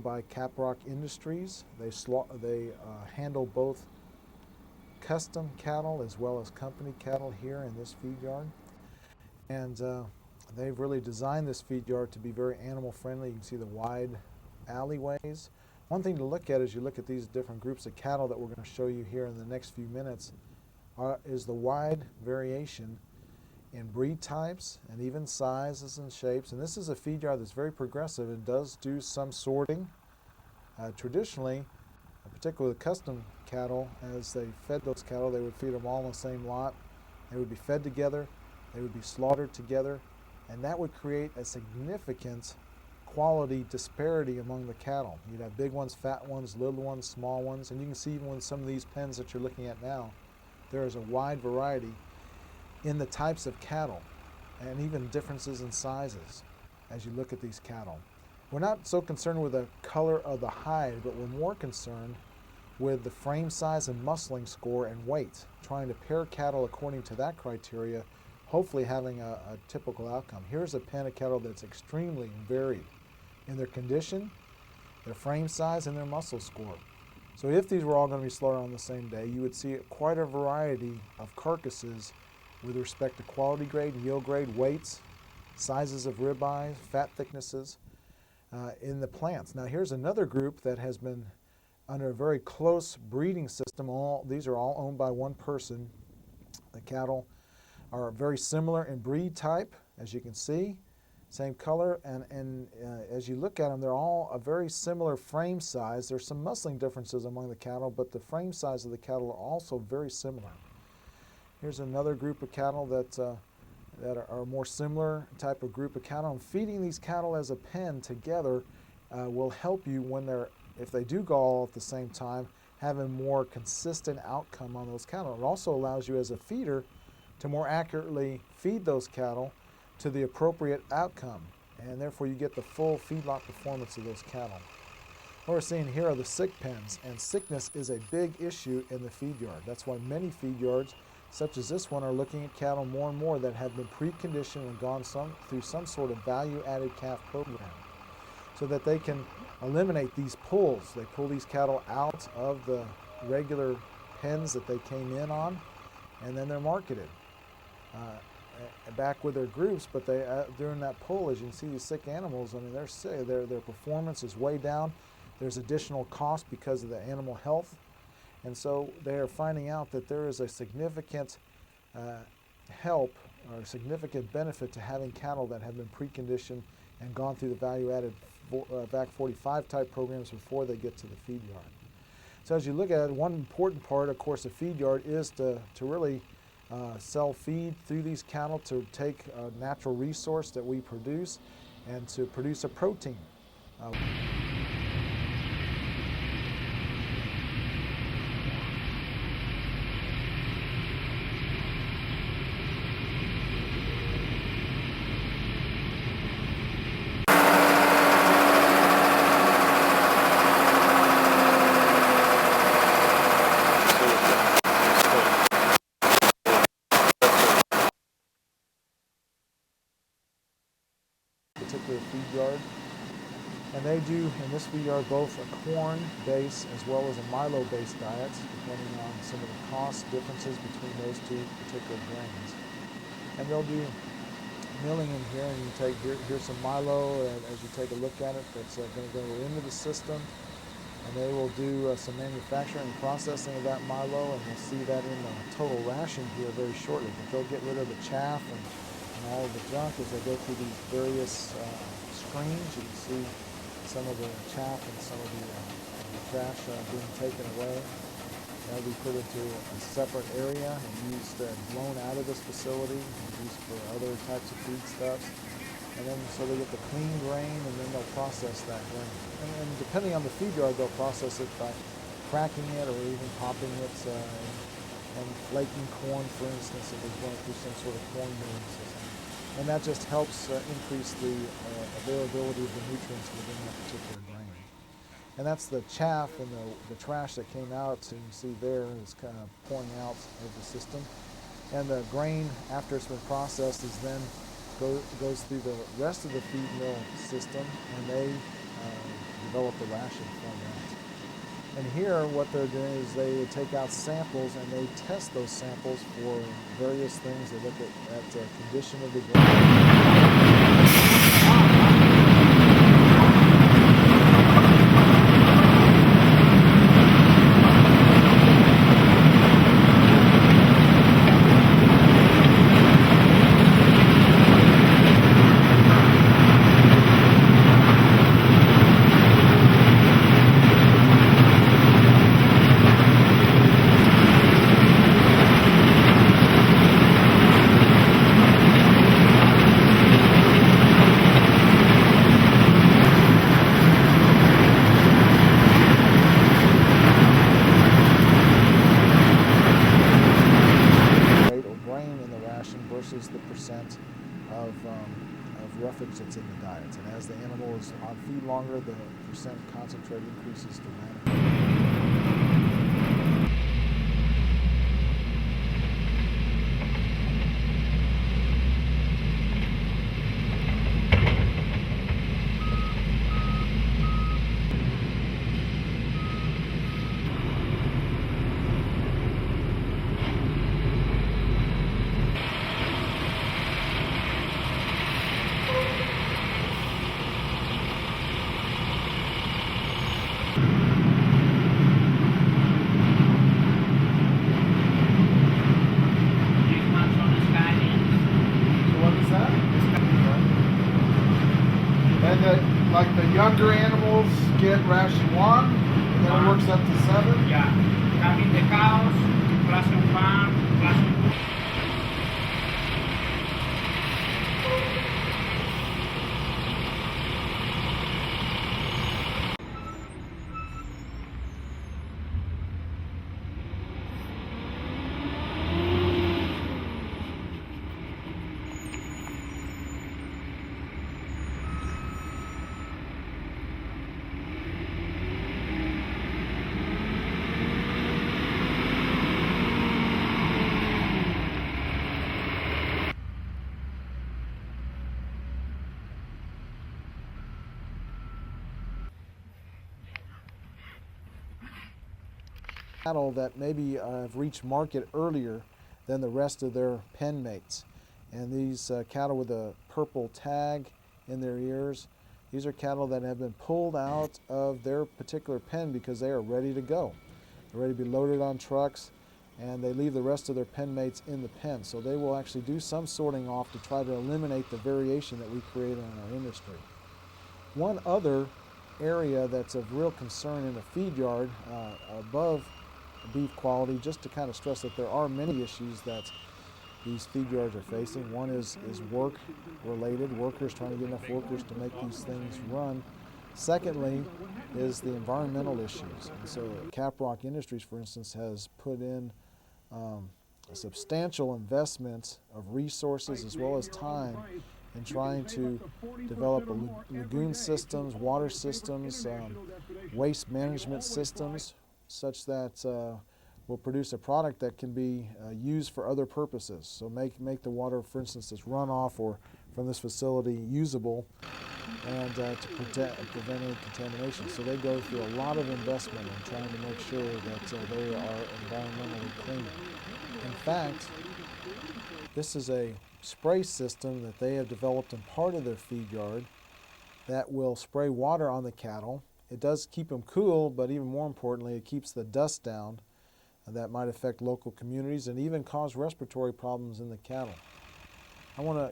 owned by Caprock Industries. They handle both custom cattle as well as company cattle here in this feed yard. And they've really designed this feed yard to be very animal friendly. You can see the wide alleyways. One thing to look at as you look at these different groups of cattle that we're going to show you here in the next few minutes is the wide variation in breed types and even sizes and shapes. And this is a feed yard that's very progressive and does do some sorting. Traditionally, particularly the custom cattle, as they fed those cattle, they would feed them all in the same lot. They would be fed together, they would be slaughtered together, and that would create a significant quality disparity among the cattle. You'd have big ones, fat ones, little ones, small ones, and you can see even with some of these pens that you're looking at now, there is a wide variety in the types of cattle and even differences in sizes as you look at these cattle. We're not so concerned with the color of the hide, but we're more concerned with the frame size and muscling score and weight, trying to pair cattle according to that criteria, hopefully having a typical outcome. Here's a pen of cattle that's extremely varied in their condition, their frame size, and their muscle score. So if these were all going to be slaughtered on the same day, you would see quite a variety of carcasses with respect to quality grade, yield grade, weights, sizes of ribeyes, fat thicknesses in the plants. Now here's another group that has been under a very close breeding system. These are all owned by one person. The cattle are very similar in breed type, as you can see, same color, and as you look at them, they're all a very similar frame size. There's some muscling differences among the cattle, but the frame size of the cattle are also very similar. Here's another group of cattle that are more similar type of group of cattle. And feeding these cattle as a pen together will help you if they do go all at the same time, have a more consistent outcome on those cattle. It also allows you as a feeder to more accurately feed those cattle to the appropriate outcome, and therefore you get the full feedlot performance of those cattle. What we're seeing here are the sick pens, and sickness is a big issue in the feed yard. That's why many feed yards, such as this one, are looking at cattle more and more that have been preconditioned and gone through some sort of value-added calf program, so that they can eliminate these pulls. They pull these cattle out of the regular pens that they came in on, and then they're marketed back with their groups. But they during that pull, as you can see, these sick animals, I mean, they're sick. Their performance is way down. There's additional cost because of the animal health, and so they are finding out that there is a significant help or a significant benefit to having cattle that have been preconditioned and gone through the value-added VAC 45 type programs before they get to the feed yard. So as you look at it, one important part, of course, of feed yard is to really sell feed through these cattle, to take a natural resource that we produce and to produce a protein. Particular feed yard, and they do in this feed yard both a corn base as well as a Milo based diet, depending on some of the cost differences between those two particular grains. And they'll do milling in here, and you take here's some Milo, and as you take a look at it, that's going to go into the system, and they will do some manufacturing and processing of that Milo, and you'll see that in the total ration here very shortly. But they'll get rid of the chaff and all of the junk as they go through these various screens. You can see some of the chaff and some of the trash being taken away. That'll be put into a separate area and used blown out of this facility and used for other types of feedstuffs. And then so they get the clean grain, and then they'll process that grain. And depending on the feed yard, they'll process it by cracking it or even popping it and flaking corn, for instance, if they're going through some sort of corn milling system. And that just helps increase the availability of the nutrients within that particular grain. And that's the chaff and the trash that came out, so you can see there is kind of pouring out of the system. And the grain, after it's been processed, is then goes through the rest of the feed mill system, and they develop the ration from that. And here what they're doing is they take out samples and they test those samples for various things. They look at the condition of the ground. Versus the percent of roughage that's in the diet. And as the animal is on feed longer, the percent concentrate increases dramatically. And like the younger animals get ration 1, and then it works up to 7? Yeah. Having the cows, ration 1, ration 2. Cattle that maybe have reached market earlier than the rest of their pen mates. And these cattle with a purple tag in their ears, these are cattle that have been pulled out of their particular pen because they are ready to go. They're ready to be loaded on trucks, and they leave the rest of their pen mates in the pen. So they will actually do some sorting off to try to eliminate the variation that we create in our industry. One other area that's of real concern in a feed yard above beef quality, just to kind of stress that there are many issues that these feed yards are facing. One is work related, workers trying to get enough workers to make these things run. Secondly is the environmental issues. And so Caprock Industries, for instance, has put in a substantial investment of resources as well as time in trying to develop lagoon systems, water systems, waste management systems, such that will produce a product that can be used for other purposes. So make the water, for instance, that's runoff or from this facility usable, and to prevent any contamination. So they go through a lot of investment in trying to make sure that they are environmentally clean. In fact, this is a spray system that they have developed in part of their feed yard that will spray water on the cattle. It does keep them cool, but even more importantly, it keeps the dust down that might affect local communities and even cause respiratory problems in the cattle. I want to